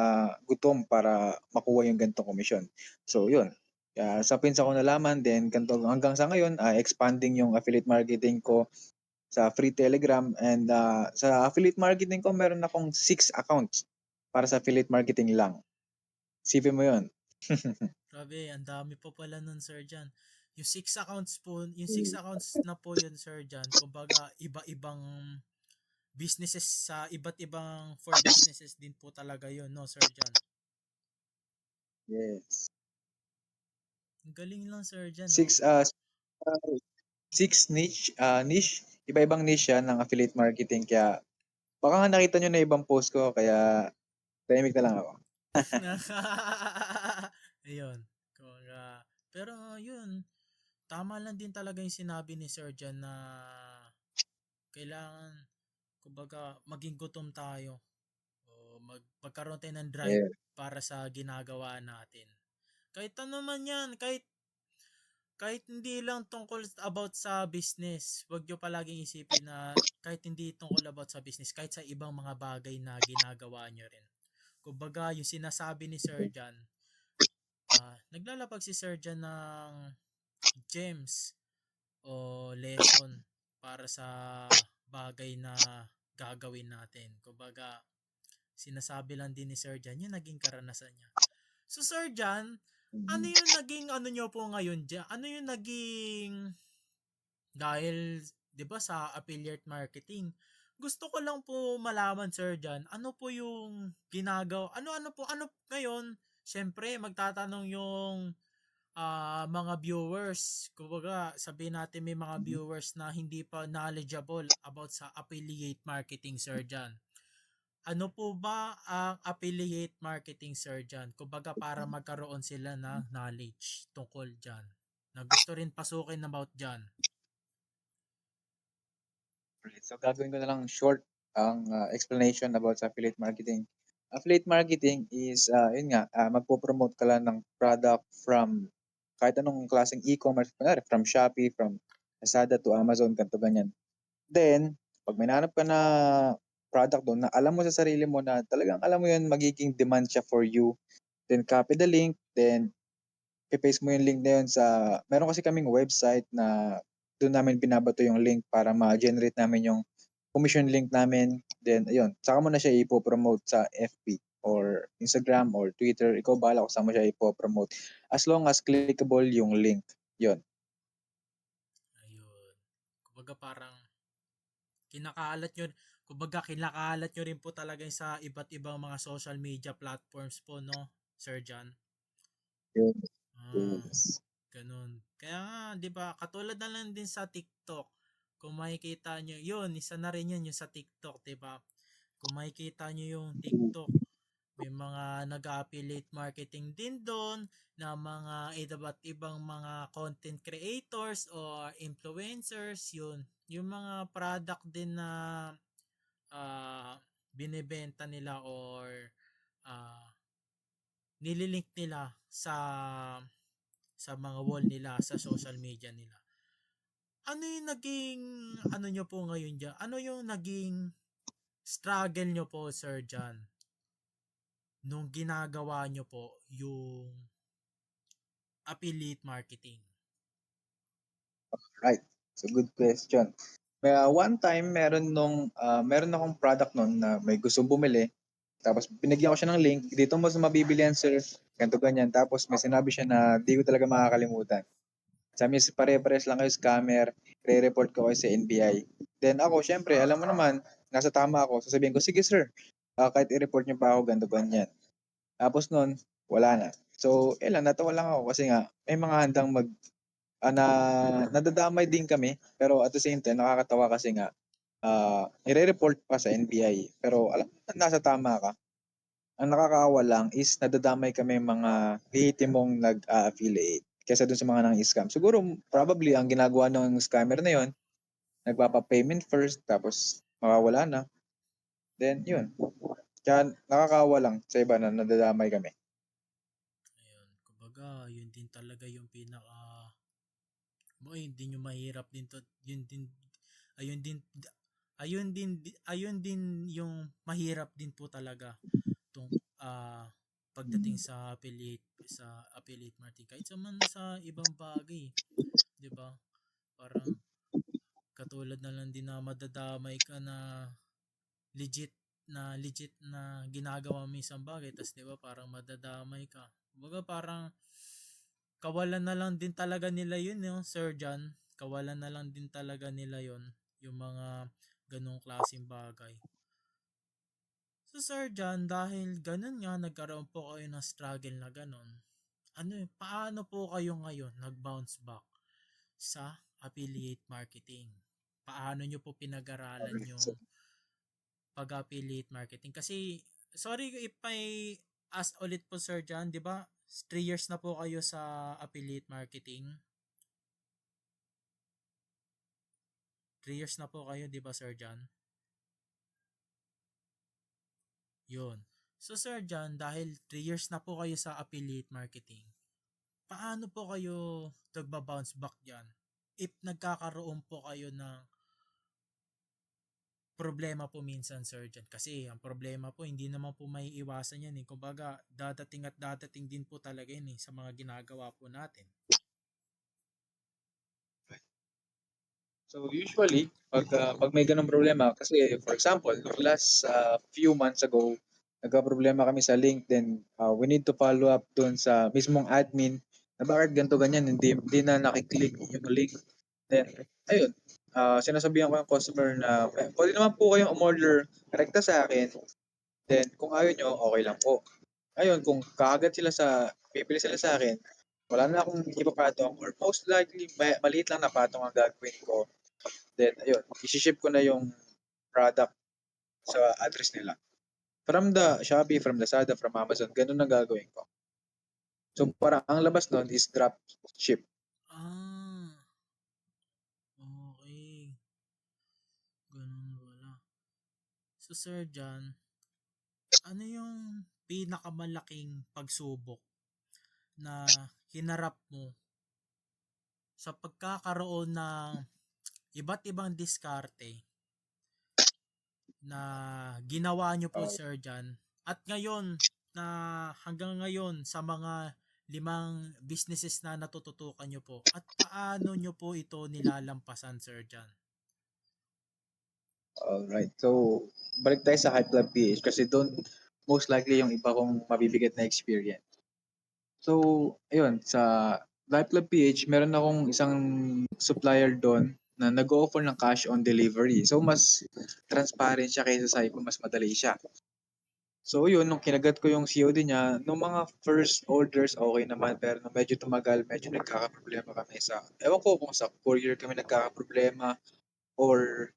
gutom para makuha yung ganitong komisyon. So, yun. Sa pinsa ko nalaman, then ganito, hanggang sa ngayon, expanding yung affiliate marketing ko sa free Telegram, and sa affiliate marketing ko meron akong 6 accounts para sa affiliate marketing lang. Sipin mo 'yon. Grabe, ang dami po pala nun, Sir John. Yung six accounts na po yun, Sir John, kumbaga iba-ibang businesses, sa iba't ibang for businesses din po talaga yun, no, Sir John? Yes. Ang galing lang, Sir John, no? Six uh, six niche, iba-ibang niche yan ng affiliate marketing, kaya baka nga nakita nyo na ibang post ko kaya tahimik na lang ako. Ayun. Pero yun, tama lang din talaga yung sinabi ni Sir John na kailangan, kumbaga, maging gutom tayo o magkaroon tayo ng drive Yeah. para sa ginagawa natin. Kahit ano man yan, kahit hindi lang tungkol about sa business, wag nyo palaging isipin na kahit hindi tungkol about sa business, kahit sa ibang mga bagay na ginagawa nyo rin. Kumbaga, yung sinasabi ni Sir John, naglalapag si Sir John ng gems o lesson para sa bagay na gagawin natin. Kumbaga, sinasabi lang din ni Sir John yung naging karanasan niya. So Sir John, ano Mhm. yung naging ano nyo po ngayon dyan? Ano yung naging, dahil 'di ba sa affiliate marketing, gusto ko lang po malaman, Sir John, ano po yung ginagawa, ano ngayon, syempre magtatanong yung mga viewers. Kumbaga, sabihin natin may mga Mhm. viewers na hindi pa knowledgeable about sa affiliate marketing, Sir John. Ano po ba ang affiliate marketing, Sir John? Kumbaga, para magkaroon sila na knowledge tungkol dyan, na gusto rin pasukin about dyan. Alright, so gagawin ko na lang short ang explanation about sa affiliate marketing. Affiliate marketing is, yun nga, magpo-promote ka lang ng product from kahit anong klaseng e-commerce, kunwari from Shopee, from Lazada to Amazon, ganito ganyan. Then, pag may nahanap ka na product doon na alam mo sa sarili mo na talagang alam mo yun, magiging demand siya for you, then copy the link, then i-paste mo yung link na yun sa, meron kasi kaming website na doon namin binabato yung link para ma-generate namin yung commission link namin. Then, ayun, saka mo na siya ipo-promote sa FB or Instagram or Twitter. Ikaw bahala kung saan mo siya ipo-promote. As long as clickable yung link. Yun. Ayun. Kumbaga parang kinakalat nyo, kinakalat nyo rin po talaga sa iba't ibang mga social media platforms po, no, Sir John? Yun. Ah, Yes. ganun. Kaya nga, 'di ba, katulad na lang din sa TikTok. Kung makikita nyo, yun, isa na rin yun yung sa TikTok, 'di ba? Kung makikita nyo yung TikTok, may mga nag-affiliate marketing din doon na mga iba't ibang mga content creators or influencers, yun. Yung mga product din na binebenta nila or ah, nililink nila sa mga wall nila, sa social media nila. Ano yung naging, ano nyo po ngayon dyan? Ano yung naging struggle nyo po, Sir John, nung ginagawa nyo po yung affiliate marketing? Right. So, good question. One time, meron akong product noon na may gusto bumili. Tapos binigyan ko siya ng link, dito mo sa mabibili yan sir, ganito ganyan. Tapos may sinabi siya na di ko talaga makakalimutan. Sabi niya, pare-pares lang kayo scammer, re-report ko kayo sa NBI. Then ako, syempre, alam mo naman, nasa tama ako, sasabihin ko, sige sir, kahit i-report niyo pa ako, ganito ganyan. Tapos noon, wala na. So, lang, natawa lang ako kasi nga may mga handang na nadadamay din kami, pero at the same time nakakatawa kasi nga nire-report pa sa NBI. Pero alam mo, nasa tama ka. Ang nakakaawa lang is nadadamay kami mga lehitimong nag-affiliate kaysa dun sa mga nang-scam. Siguro probably ang ginagawa ng scammer na yon, nagpapa-payment first tapos mawawala na. Then yun. Kaya nakakaawa lang sa iba na nadadamay kami. Ayun, kumbaga, yun din talaga yung hindi nyo mahirap din to, yun din, ayun din, ayun din yung mahirap din po talaga tung pagdating sa affiliate marketing, kahit sa ibang bagay, 'di ba? Parang katulad na lang din na madadamay ka na legit na ginagawa mo isang bagay, tas 'di ba parang madadamay ka. Kumbaga parang kawalan na lang din talaga nila yun, no, Sir John. Kawalan na lang din talaga nila yun, yung mga ganong klaseng bagay. So Sir John, dahil ganun nga, nagkaroon po kayo ng struggle na ganun, paano po kayo ngayon nag-bounce back sa affiliate marketing? Paano nyo po pinag-aralan Alright. yung pag-affiliate marketing? Kasi, sorry if I ask ulit po Sir John, di ba 3 years na po kayo sa affiliate marketing? 3 years na po kayo, di ba Sir John? Yun. So Sir John, dahil 3 years na po kayo sa affiliate marketing, paano po kayo nagba-bounce back dyan? If nagkakaroon po kayo ng problema po minsan, Sir John. Kasi ang problema po, hindi naman po may iwasan yan eh. Kumbaga, dadating at dadating din po talaga yun eh sa mga ginagawa po natin. So usually, pag may ganung problema, kasi for example, last few months ago, nagka-problema kami sa link, then we need to follow up doon sa mismong admin na bakit ganito ganyan, hindi na nakiklik yung link. Then, ayun, sinasabihan ko yung customer na pwede naman po kayong umorder rekta sa akin, then kung ayaw nyo, okay lang po. Ayun, kung kaagad pipili sila sa akin, wala na akong ipapatong, or most likely, maliit lang na patong ang gagawin ko. Then, ayun, isi-ship ko na yung product sa address nila. From the Shopee, from Lazada, from Amazon, ganun na gagawin ko. So, parang ang labas nun is drop ship. Ah, okay. Ganun wala. So Sir John, ano yung pinakamalaking pagsubok na hinarap mo sa pagkakaroon ng iba't ibang diskarte na ginawa nyo po, Sir John, at ngayon na hanggang ngayon sa mga 5 businesses na natututukan nyo po, at paano nyo po ito nilalampasan, Sir John? Alright. So, balik tayo sa High Club PH kasi doon most likely yung iba kong mabibigat na experience. So, ayun, sa High Club PH, meron akong isang supplier doon na nag-offer ng cash on delivery. So, mas transparent siya kaysa sa iba, mas madali siya. So yun, nung kinagat ko yung COD niya, nung mga first orders okay naman, pero nung medyo tumagal, medyo nagkakaproblema kami ewan ko kung sa courier kami nagkakaproblema or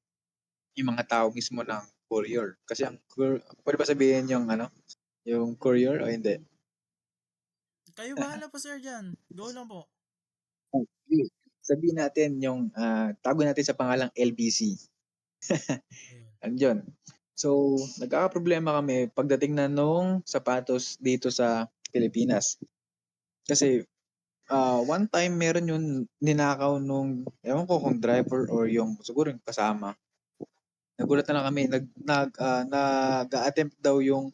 yung mga tao mismo ng courier. Kasi pwede ba sabihin yung courier o hindi? Kayo bahala po, Sir John. Go lang po. Okay. Sabihin natin tago natin sa pangalang LBC. Ayun. Andyan. So, nagkakaproblema kami pagdating na nung sapatos dito sa Pilipinas. Kasi one time meron yung ninakaw ewan ko kung driver or yung siguro yung kasama. Nagulat na lang kami, nag-attempt daw yung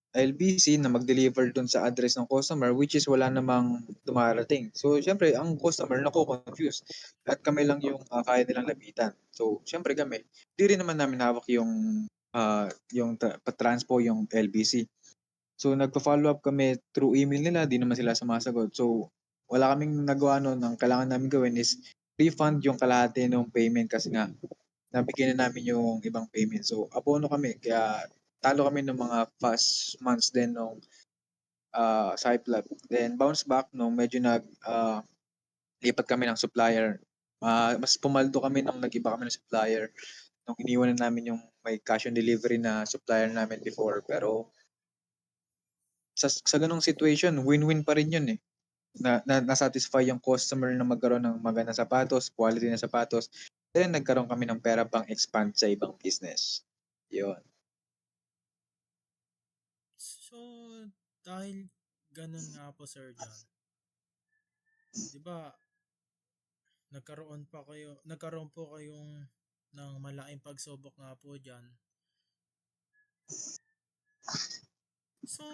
LBC na mag-deliver dun sa address ng customer which is wala namang dumarating. So, syempre, ang customer nako-confuse. At kami lang yung kaya nilang lapitan. So, syempre kami, di rin naman namin hawak yung pa-transpo yung LBC. So, nagpa-follow up kami through email nila, di naman sila sumasagot. So, wala kaming nagawa nun. Ang kailangan namin gawin is refund yung kalahati ng payment kasi nga nabigyan na namin yung ibang payment. So, abono kami. Kaya talo kami ng mga past months din sa Hype Lab. Then bounce back nung medyo lipat kami ng supplier. Mas pumaldo kami nung nag-iba kami ng supplier nung iniwan na namin yung may cash on delivery na supplier namin before. Pero sa ganung situation, win-win pa rin yun eh. Na-satisfy yung customer na magkaroon ng magandang sapatos, quality na sapatos. Then nagkaroon kami ng pera pang expand sa ibang business. Yun. So, dahil ganun nga po, Sir John, di ba, nagkaroon po kayong ng malaking pagsubok nga po dyan. So,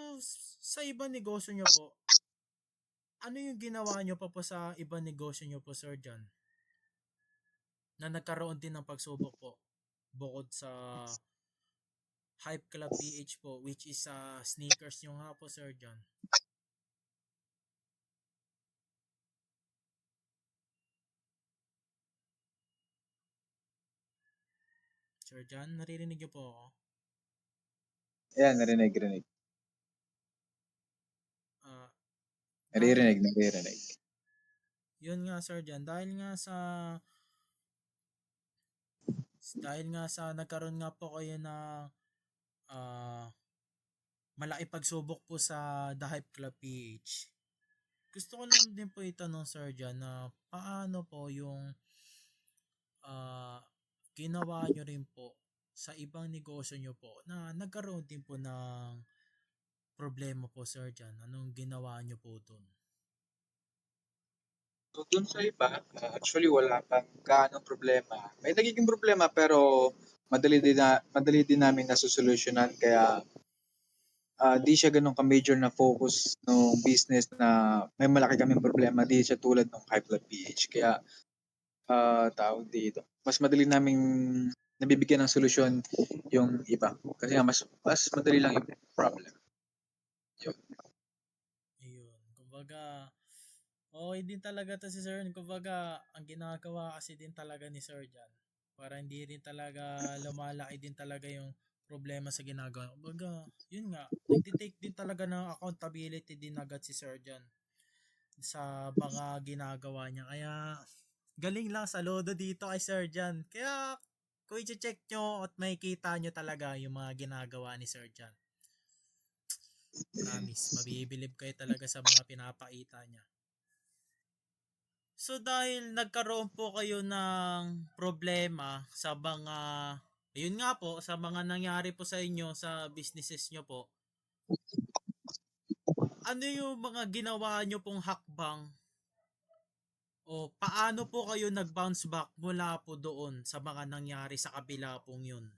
sa ibang negosyo nyo po, ano yung ginawa nyo pa po sa ibang negosyo nyo po, Sir John? Na nagkaroon din ng pagsubok po bukod sa Hype Club PH po, which is sneakers nyo nga po, Sir John. Sir John, naririnig niyo po ako? Ayan, narinig. Ah, Naririnig. yun nga, Sir John, dahil nga sa nagkaroon nga po kayo na malaki pagsubok po sa The Hype Club PH. Gusto ko lang din po itanong, Sir John, na paano po yung ginawa nyo rin po sa ibang negosyo nyo po na nagkaroon din po ng problema po, Sir John. Anong ginawa nyo po dun? So, dun sa iba, actually wala pang gaano problema. May nagiging problema pero madali din namin nasusolusyonan kaya di siya ganun ka-major na focus ng business na may malaki kaming problema, di siya tulad ng Hype Lab PH. Kaya tawag dito, mas madali naming nabibigyan ng solusyon yung iba. Kasi nga mas madali lang yung problem. Yun. Ayun. Kumbaga, okay din talaga to si Sir. Kumbaga, ang ginagawa kasi din talaga ni Sir John. Para hindi rin talaga lumalaki din talaga yung problema sa ginagawa. Kumbaga, yun nga, nagtitake din talaga ng accountability din agad si Sir John sa mga ginagawa niya. Kaya, galing lang, saludo dito kay Sir John. Kaya, kung i-check nyo at makikita nyo talaga yung mga ginagawa ni Sir John. Promise, mabibilib kayo talaga sa mga pinapakita niya. So dahil nagkaroon po kayo ng problema sa mga, ayun nga po, sa mga nangyari po sa inyo sa businesses nyo po, ano yung mga ginawa nyo pong hakbang o paano po kayo nag-bounce back mula po doon sa mga nangyari sa kabila pong yun?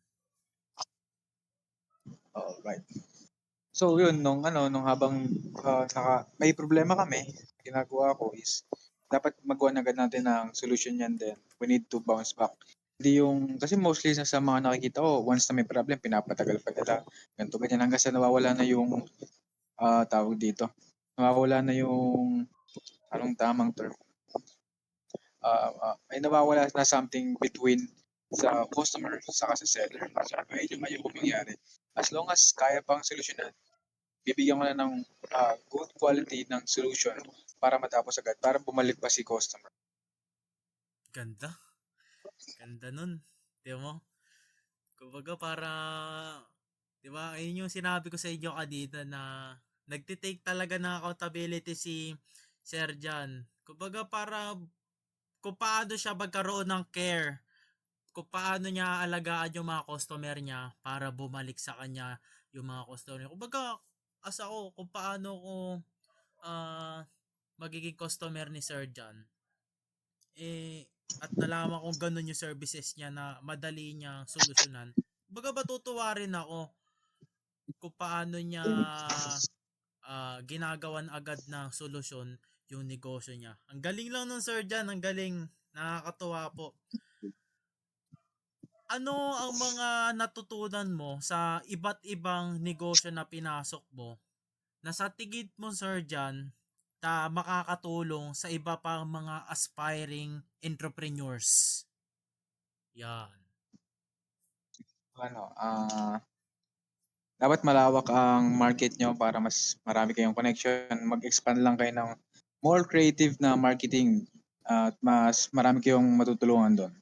Alright. So yun, nung habang may problema kami, ginagawa ko is dapat magawa na agad natin ng solution yan then we need to bounce back. Hindi yung, kasi mostly sa mga nakikita ko, once na may problem, pinapatagal pa nila. Ganito ganyan hanggang sa nawawala na yung tawag dito. Nawawala na yung, anong tamang term? May nawawala na something between sa customer sa seller. So, ayun yung ayoko mangyari. As long as kaya pang solusyonan, bibigyan ko na ng good quality ng solution para matapos agad, para bumalik pa si customer. Ganda. Ganda nun. Di mo? Kumbaga para, di ba, ayun yung sinabi ko sa inyo kanina na nagtitake talaga ng accountability si Sir John. Kumbaga para kung paano siya magkaroon ng care, kung paano niya alagaan yung mga customer niya para bumalik sa kanya yung mga customer niya. Kumbaga, as ako, kung paano ko magiging customer ni Sir John, at nalaman kong ganun yung services niya na madali niya solusyonan, baga matutuwa rin ako kung paano niya ginagawan agad na solusyon yung negosyo niya. Ang galing lang nun, Sir John. Ang galing. Nakakatuwa po. Ano ang mga natutunan mo sa iba't ibang negosyo na pinasok mo na sa tingin mo, Sir John, makakatulong sa iba pang mga aspiring entrepreneurs? Yan. Ano, Dapat malawak ang market nyo para mas marami kayong connection. Mag-expand lang kayo ng more creative na marketing at mas marami kayong matutulungan doon.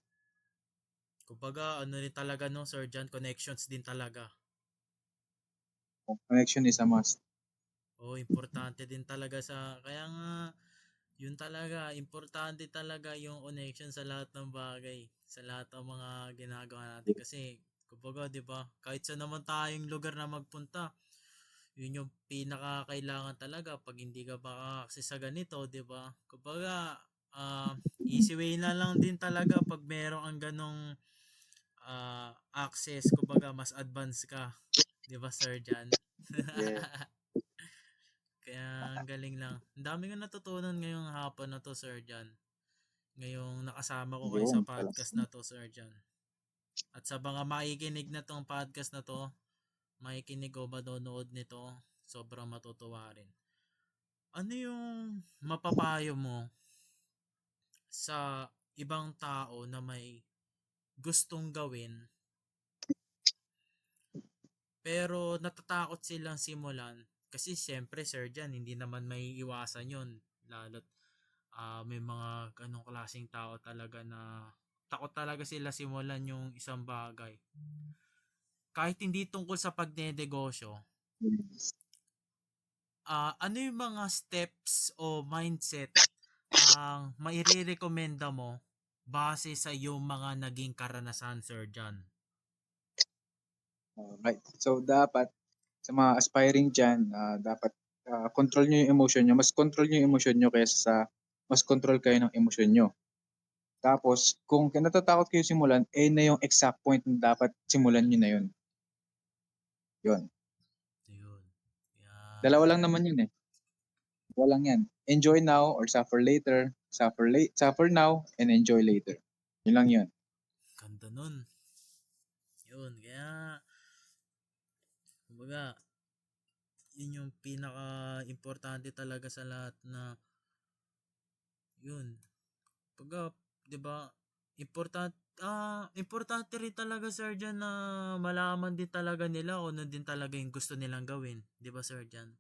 Kumbaga, ano rin talaga no, Sir John, connections din talaga. Connection is a must. Oh, importante din talaga kaya nga, yun talaga, importante talaga yung connection sa lahat ng bagay, sa lahat ng mga ginagawa natin. Kasi, kumbaga, di ba, kahit sa naman tayong lugar na magpunta, yun yung pinaka-kailangan talaga pag hindi ka maka-access sa ganito, di ba? Kumbaga, easy way na lang din talaga pag meron ang ganong access, kumbaga, mas advanced ka. Di ba, Sir Jan? Yeah. Kaya ang galing lang. Ang dami ko natutunan ngayong hapon na to, Sir Jan. Ngayong nakasama ko kayo Yun. sa podcast na to, Sir Jan. At sa mga makikinig na tong podcast na to, makikinig o manonood nito, sobrang matutuwa rin. Ano yung mapapayo mo sa ibang tao na may gustong gawin pero natatakot silang simulan? Kasi siyempre, Sir Jan, hindi naman may iwasan yun. Lalo't may mga ganong klaseng tao talaga na takot talaga sila simulan yung isang bagay. Kahit hindi tungkol sa pagnenegosyo, ano yung mga steps o mindset ang maire-recommenda mo base sa iyong mga naging karanasan, Sir John? Right. So, dapat sa mga aspiring dyan, dapat control nyo yung emotion nyo. Mas control nyo yung emotion nyo kaysa sa mas control kayo ng emotion nyo. Tapos, kung natatakot kayo simulan, na yung exact point na dapat simulan nyo na yun. Yun. Ayun. Yan. Dalawa lang naman yun eh. Walang yan. Enjoy now or suffer later. Suffer now and enjoy later. Yun lang yun. Ganda nun. Yun. Kaya, kumbaga, yun yung pinaka-importante talaga sa lahat na yun. Pagka, 'di ba? Importante rin talaga, Sir Jan, na malaman din talaga nila kung ano din talaga yung gusto nilang gawin, 'di ba, Sir Jan?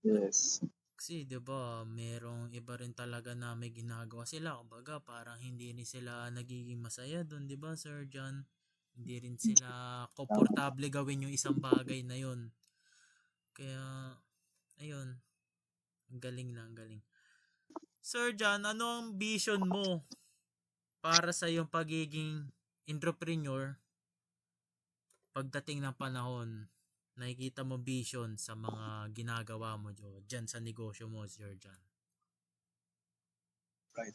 Yes. Kasi 'di ba, merong iba rin talaga na may ginagawa sila, kumbaga parang hindi rin sila nagiging masaya doon, 'di ba, Sir Jan? Hindi rin sila komportable gawin yung isang bagay na yun. Kaya ayun, ang galing lang, galing. Sir Jan, ano ang vision mo para sa iyong pagiging entrepreneur pagdating ng panahon? Nakikita mo vision sa mga ginagawa mo dyan sa negosyo mo, Sir Jan? Right.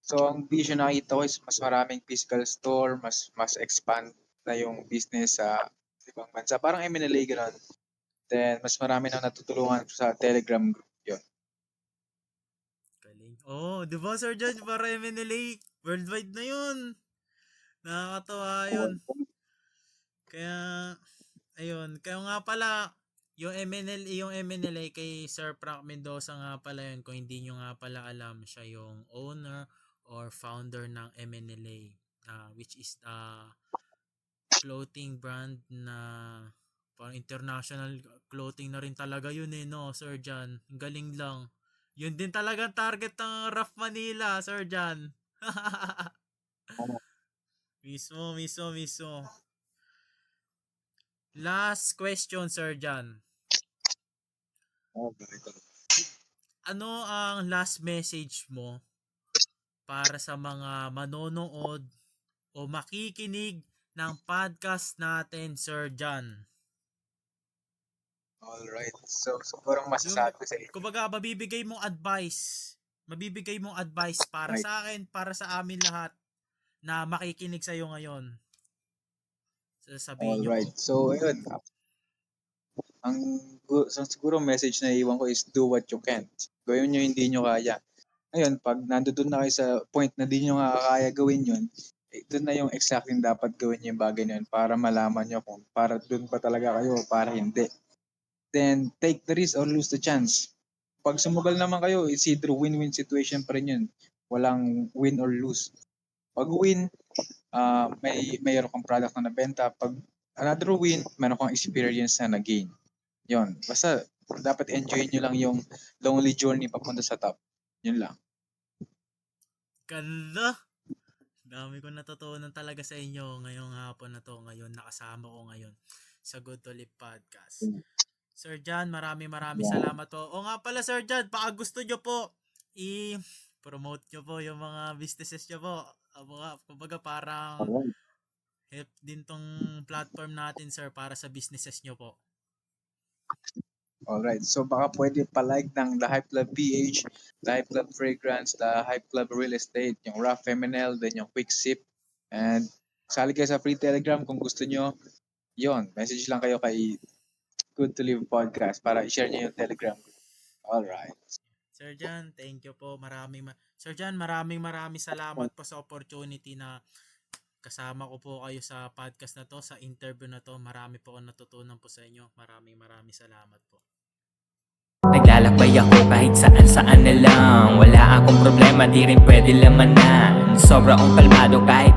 So, ang vision na nakita ko is mas maraming physical store, mas expand na yung business sa ibang bansa. Parang M&LA gano'n. Then, mas marami na natutulungan sa Telegram group. Yun. Galing. Oh, di ba, Sir Jan? Para MNLA, worldwide na yun. Nakakatawa yun. Kaya, ayun. Kaya nga pala, yung MNLA kay Sir Frank Mendoza nga pala yun. Kung hindi nyo nga pala alam, siya yung owner or founder ng MNLA, which is clothing brand na parang international clothing na rin talaga yun eh, no, Sir Jan? Galing lang. Yun din talaga target ng Rough Manila, Sir Jan. Mismo, mismo, mismo. Last question, Sir Jan. Ano ang last message mo para sa mga manonood o makikinig ng podcast natin, Sir Jan? Alright. So, siguro Yung, masasabi ko sa inyo. kumbaga, mabibigay mong advice para Right. sa akin, para sa amin lahat na makikinig sa iyo ngayon. Sasabihin nyo po. Alright. So, ayun. So, siguro message na iwan ko is do what you can. Gawin nyo hindi nyo kaya. Ngayon, pag nandoon na kayo sa point na di nyo nga kaya gawin yun, doon na yung exactly dapat gawin yung bagay na yun para malaman nyo kung para doon pa talaga kayo o para hindi. Then, take the risk or lose the chance. Pag sumugal naman kayo, it's either win-win situation pa rin yun. Walang win or lose. Pag win, mayroon kang product na nabenta. Pag another win, meron kang experience na nag-gain. Yun. Basta, dapat enjoy nyo lang yung lonely journey papunta sa top. Yun lang. Ganda! Dami ko natutunan talaga sa inyo ngayong hapon na to. Ngayon, nakasama ko ngayon sa Good to Live Podcast. Sir John, maraming salamat po. O nga pala Sir John, baka gusto nyo po i-promote nyo po yung mga businesses nyo po. Kumbaga parang help din tong platform natin sir para sa businesses nyo po. Alright, so baka pwede pa-like ng The Hype Club PH, The Hype Club Fragrance, The Hype Club Real Estate, yung Rough MNL, then yung Quick Sip. And sali kayo sa free Telegram kung gusto nyo. Yon, message lang kayo kay Good to Live Podcast para i-share nyo yung Telegram. Alright. Sir John, thank you po. Sir John, maraming salamat po sa opportunity na kasama ko po kayo sa podcast na to, sa interview na to. Marami po akong natutunan po sa inyo. Maraming salamat po. Naglalakbay ako kahit saan na lang. Wala akong problema, di rin pwede lamanan. Sobra akong kalmado kahit